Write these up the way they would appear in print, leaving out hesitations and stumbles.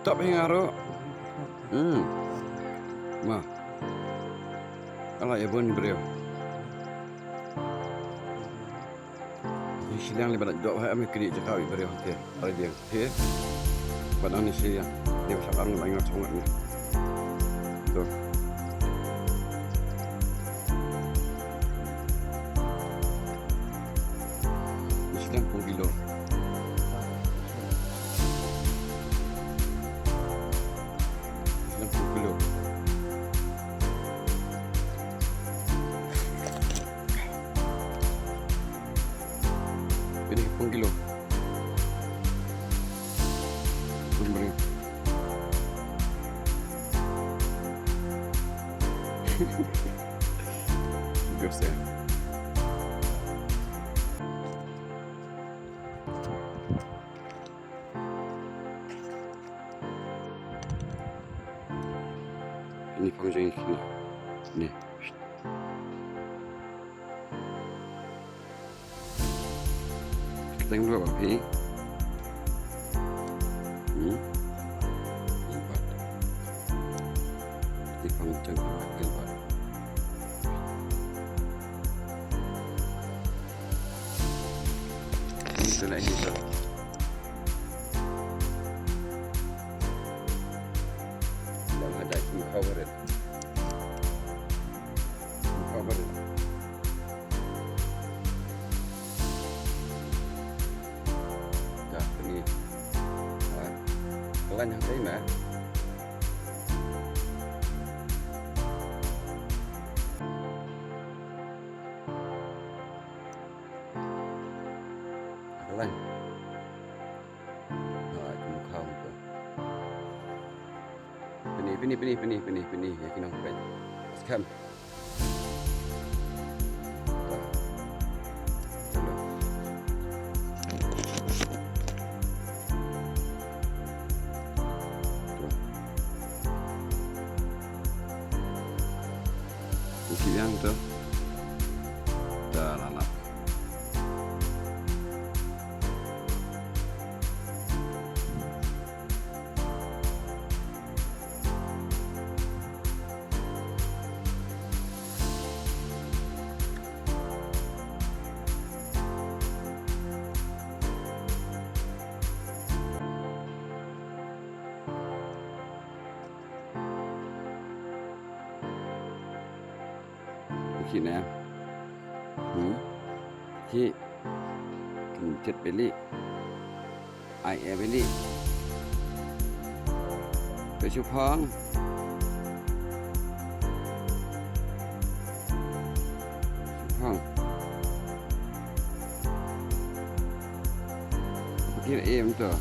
stop hing aro. Ma. Ala ya bon brio. Ni silang lebat jawab hai ami kiri cakap brio ke. Ada dia. Ke. Padang ni sia. Dia sekarang nak ingat sangat ni. Tu. Ni silang pun kilo. Silang pun kilo. Ini pun kilo. Beri. Biasa. Ini fungsi ini. Nih. Kita tengok dulu apa ni. Empat. Di fungsi empat. Ini tu lagi satu. Dalam ada cover it. Cover it. Dah ni. Kelan yang saya nak. Kelan. Aku kau tu. Benih. Ya kena pen. Sekarang. Isi yang tu dah lalap. Khi nè, khi cần chất bể lì, ai bể lì, bể chụp phong, khi là em tuh.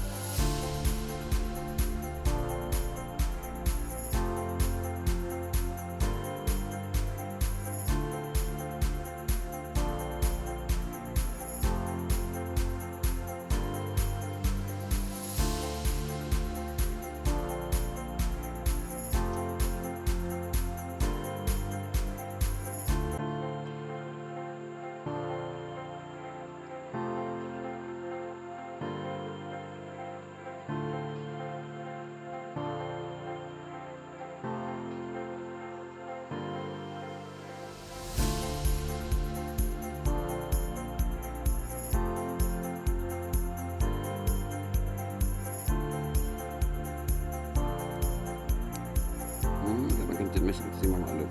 Kencet masih terima maklum.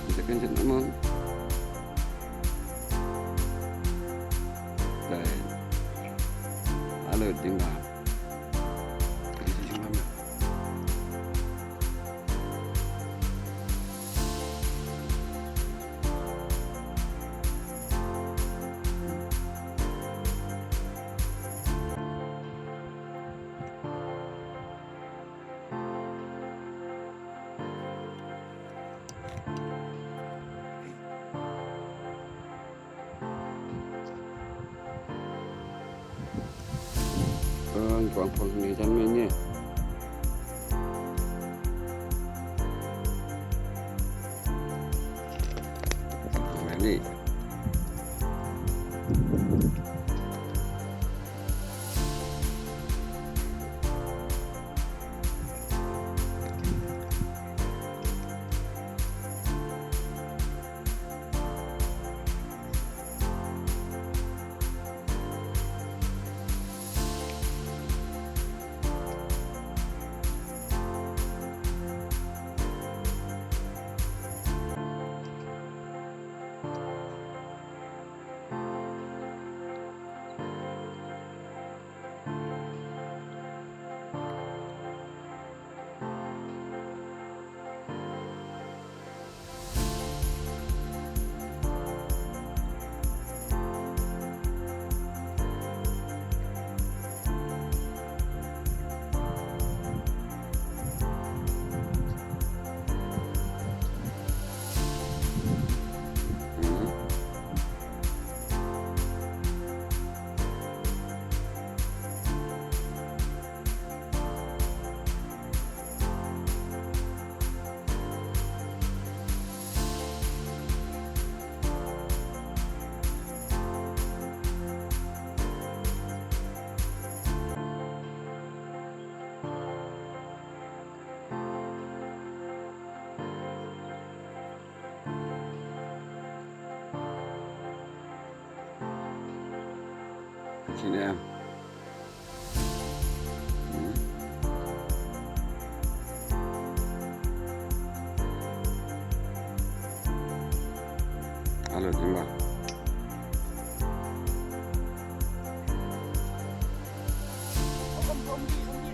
Kita kencet nama. Dan lalu tinggal. Quang ni chân mình nhé. Này. Sini em. Halo Jumba. Không, không, không,